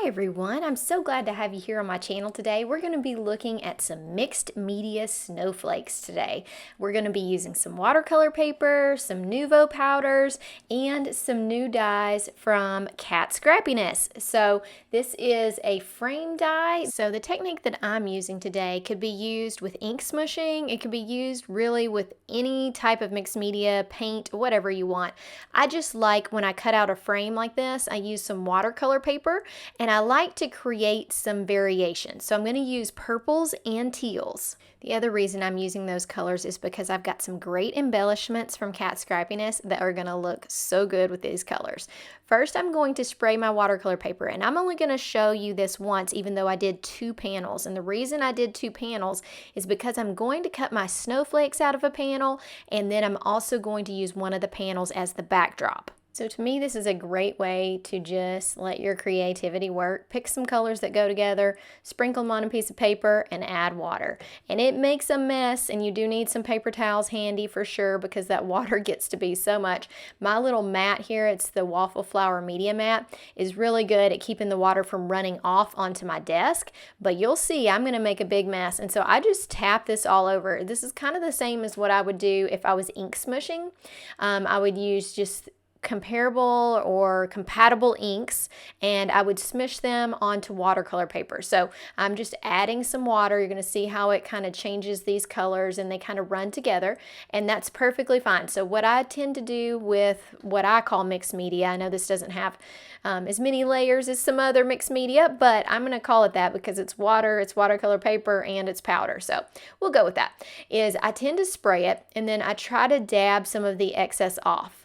Hi everyone, I'm so glad to have you here on my channel today. We're going to be looking at some mixed media snowflakes today. We're going to be using some watercolor paper, some Nuvo powders, and some new dyes from Cat Scrappiness. So this is a frame dye. So the technique that I'm using today could be used with ink smushing. It could be used really with any type of mixed media, paint, whatever you want. I just like when I cut out a frame like this, I use some watercolor paper and I like to create some variation. So I'm going to use purples and teals. The other reason I'm using those colors is because I've got some great embellishments from Cat Scrappiness that are going to look so good with these colors. First, I'm going to spray my watercolor paper, and I'm only going to show you this once, even though I did 2 panels. And the reason I did 2 panels is because I'm going to cut my snowflakes out of a panel, and then I'm also going to use one of the panels as the backdrop. So to me, this is a great way to just let your creativity work. Pick some colors that go together, sprinkle them on a piece of paper, and add water. And it makes a mess, and you do need some paper towels handy for sure because that water gets to be so much. My little mat here, it's the Waffle Flower Media Mat, is really good at keeping the water from running off onto my desk. But you'll see I'm going to make a big mess, and so I just tap this all over. This is kind of the same as what I would do if I was ink smushing. I would use just comparable or compatible inks, and I would smush them onto watercolor paper. So I'm just adding some water. You're going to see how it kind of changes these colors and they kind of run together, and that's perfectly fine. So what I tend to do with what I call mixed media, I know this doesn't have as many layers as some other mixed media, but I'm going to call it that because it's water, it's watercolor paper, and it's powder. So we'll go with that. Is I tend to spray it, and then I try to dab some of the excess off.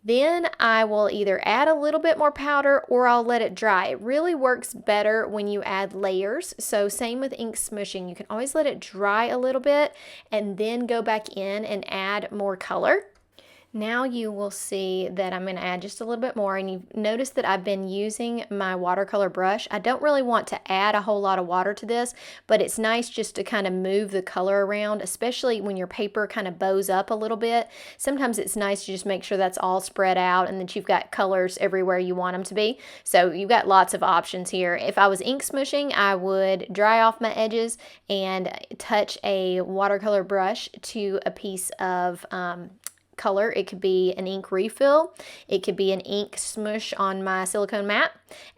Then I will either add a little bit more powder or I'll let it dry. It really works better when you add layers. So same with ink smushing. You can always let it dry a little bit and then go back in and add more color. Now you will see that I'm going to add just a little bit more, and you've noticed that I've been using my watercolor brush. I don't really want to add a whole lot of water to this, but it's nice just to kind of move the color around, especially when your paper kind of bows up a little bit. Sometimes it's nice to just make sure that's all spread out and that you've got colors everywhere you want them to be. So you've got lots of options here. If I was ink smushing, I would dry off my edges and touch a watercolor brush to a piece of color. It could be an ink refill, it could be an ink smush on my silicone mat,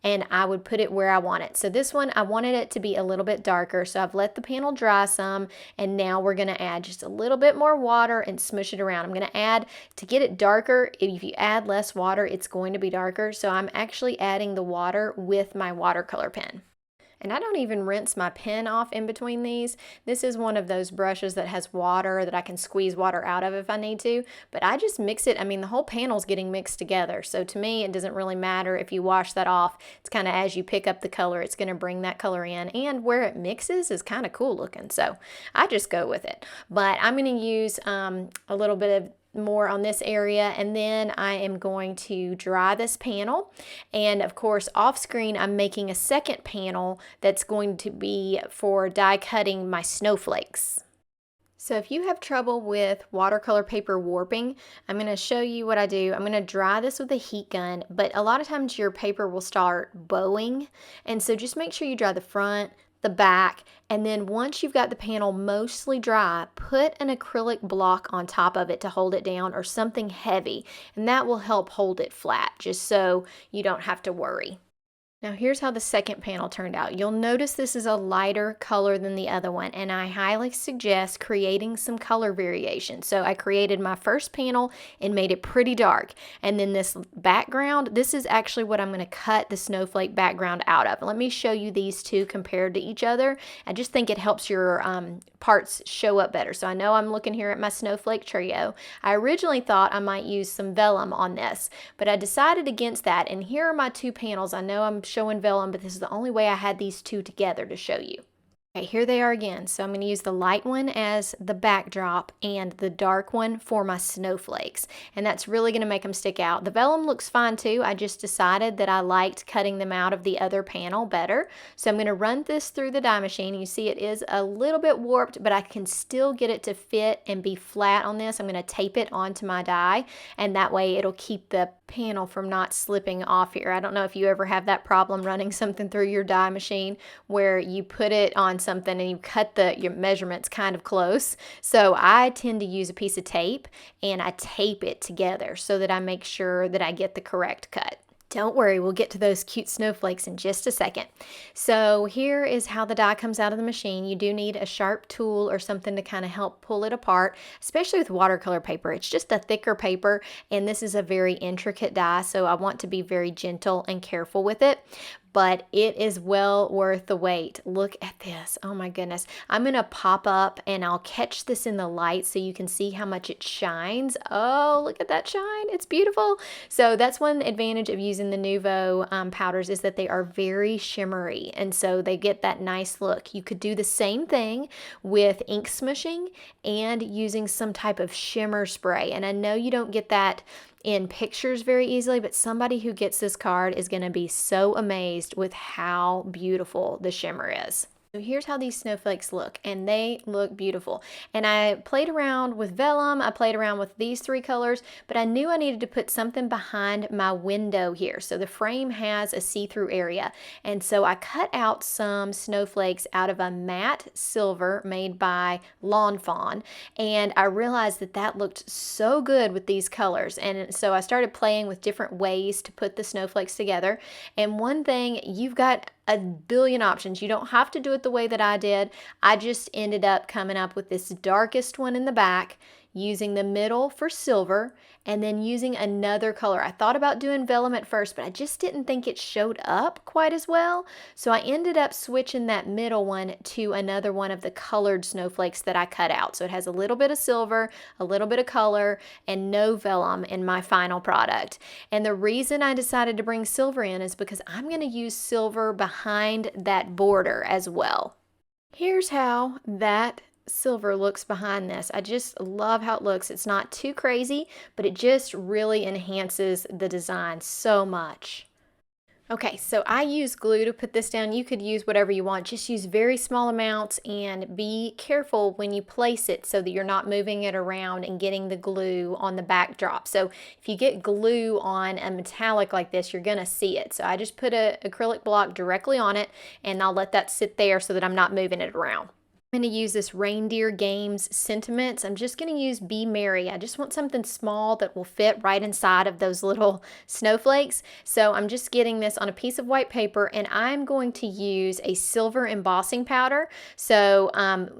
and I would put it where I want it. So this one, I wanted it to be a little bit darker, so I've let the panel dry some, and now we're going to add just a little bit more water and smush it around. I'm going to add, to get it darker, if you add less water, it's going to be darker, so I'm actually adding the water with my watercolor pen. And I don't even rinse my pen off in between these. This is one of those brushes that has water that I can squeeze water out of if I need to, but I just mix it. I mean, the whole panel's getting mixed together. So to me, it doesn't really matter if you wash that off. It's kind of as you pick up the color, it's going to bring that color in, and where it mixes is kind of cool looking. So I just go with it. But I'm going to use a little bit of more on this area, and then I am going to dry this panel, and of course off screen I'm making a second panel that's going to be for die cutting my snowflakes. So if you have trouble with watercolor paper warping, I'm going to show you what I do. I'm going to dry this with a heat gun, but a lot of times your paper will start bowing, and so just make sure you dry the front, the back, and then once you've got the panel mostly dry, put an acrylic block on top of it to hold it down, or something heavy, and that will help hold it flat, just so you don't have to worry. Now here's how the second panel turned out. You'll notice this is a lighter color than the other one, and I highly suggest creating some color variation. So I created my first panel and made it pretty dark, and then this background, this is actually what I'm going to cut the snowflake background out of. Let me show you these two compared to each other. I just think it helps your parts show up better. So I know I'm looking here at my snowflake trio. I originally thought I might use some vellum on this, but I decided against that, and here are my 2 panels. I know I'm showing vellum, but this is the only way I had these 2 together to show you. Okay, here they are again. So I'm going to use the light one as the backdrop and the dark one for my snowflakes. And that's really going to make them stick out. The vellum looks fine too. I just decided that I liked cutting them out of the other panel better. So I'm going to run this through the die machine. You see it is a little bit warped, but I can still get it to fit and be flat on this. I'm going to tape it onto my die, and that way it'll keep the panel from not slipping off here. I don't know if you ever have that problem running something through your die machine where you put it on something and you cut your measurements kind of close. So I tend to use a piece of tape and I tape it together so that I make sure that I get the correct cut. Don't worry, we'll get to those cute snowflakes in just a second. So here is how the die comes out of the machine. You do need a sharp tool or something to kind of help pull it apart, especially with watercolor paper. It's just a thicker paper, and this is a very intricate die, so I want to be very gentle and careful with it. But it is well worth the wait. Look at this. Oh my goodness. I'm going to pop up and I'll catch this in the light so you can see how much it shines. Oh, look at that shine. It's beautiful. So that's one advantage of using the Nuvo powders, is that they are very shimmery. And so they get that nice look. You could do the same thing with ink smushing and using some type of shimmer spray. And I know you don't get that in pictures very easily, but somebody who gets this card is going to be so amazed with how beautiful the shimmer is. So here's how these snowflakes look, and they look beautiful. And I played around with vellum, I played around with these three colors, but I knew I needed to put something behind my window here. So the frame has a see-through area. And so I cut out some snowflakes out of a matte silver made by Fawn. And I realized that that looked so good with these colors. And so I started playing with different ways to put the snowflakes together. And one thing, you've got a billion options. You don't have to do it the way that I did. I just ended up coming up with this darkest one in the back, using the middle for silver, and then using another color. I thought about doing vellum at first, but I just didn't think it showed up quite as well. So I ended up switching that middle one to another one of the colored snowflakes that I cut out. So it has a little bit of silver, a little bit of color, and no vellum in my final product. And the reason I decided to bring silver in is because I'm going to use silver behind that border as well. Here's how that silver looks behind this. I just love how it looks. It's not too crazy, but it just really enhances the design so much. Okay, so I use glue to put this down. You could use whatever you want. Just use very small amounts and be careful when you place it so that you're not moving it around and getting the glue on the backdrop. So if you get glue on a metallic like this, you're gonna see it. So I just put an acrylic block directly on it, and I'll let that sit there so that I'm not moving it around. I'm going to use this Reindeer Games Sentiments. I'm just going to use Be Merry. I just want something small that will fit right inside of those little snowflakes. So I'm just getting this on a piece of white paper, and I'm going to use a silver embossing powder. So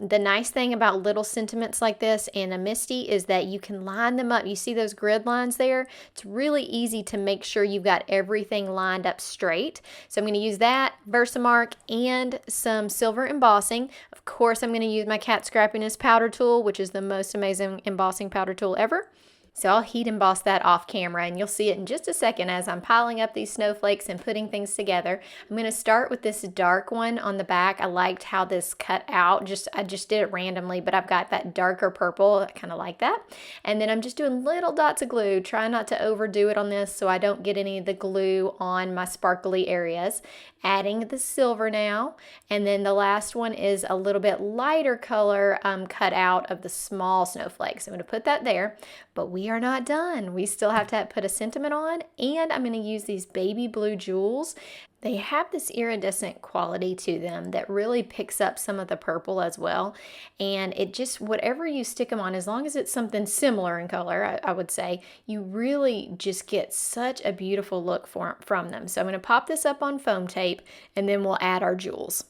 the nice thing about little sentiments like this and a Misty is that you can line them up. You see those grid lines there? It's really easy to make sure you've got everything lined up straight. So I'm going to use that, VersaMark, and some silver embossing. Of course, I'm going to use my cat scrappiness powder tool, which is the most amazing embossing powder tool ever. So I'll heat emboss that off camera, and you'll see it in just a second as I'm piling up these snowflakes and putting things together. I'm going to start with this dark one on the back. I liked how this cut out. I just did it randomly, but I've got that darker purple. I kind of like that. And then I'm just doing little dots of glue. Try not to overdo it on this so I don't get any of the glue on my sparkly areas. Adding the silver now, and then the last one is a little bit lighter color cut out of the small snowflakes. I'm going to put that there, but we are not done. We still have to put a sentiment on, and I'm going to use these baby blue jewels. They have this iridescent quality to them that really picks up some of the purple as well. And it just, whatever you stick them on, as long as it's something similar in color, I would say, you really just get such a beautiful look from them. So I'm going to pop this up on foam tape, and then we'll add our jewels.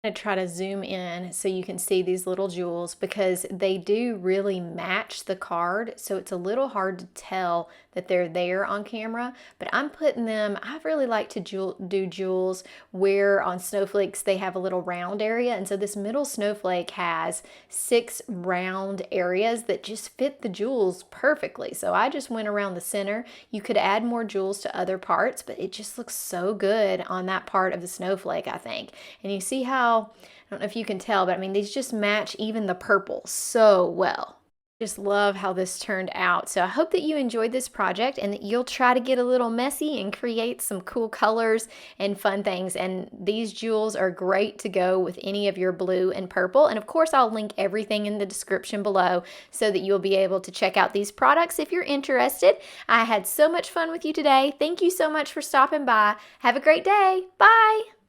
I'm going to try to zoom in so you can see these little jewels, because they do really match the card, so it's a little hard to tell that they're there on camera, but I'm putting them, I really like to do jewels where on snowflakes they have a little round area, and so this middle snowflake has 6 round areas that just fit the jewels perfectly. So I just went around the center. You could add more jewels to other parts, but it just looks so good on that part of the snowflake, I think. And you see how how, I don't know if you can tell, but I mean, these just match even the purple so well. Just love how this turned out. So I hope that you enjoyed this project and that you'll try to get a little messy and create some cool colors and fun things. And these jewels are great to go with any of your blue and purple. And of course, I'll link everything in the description below so that you'll be able to check out these products if you're interested. I had so much fun with you today. Thank you so much for stopping by. Have a great day. Bye.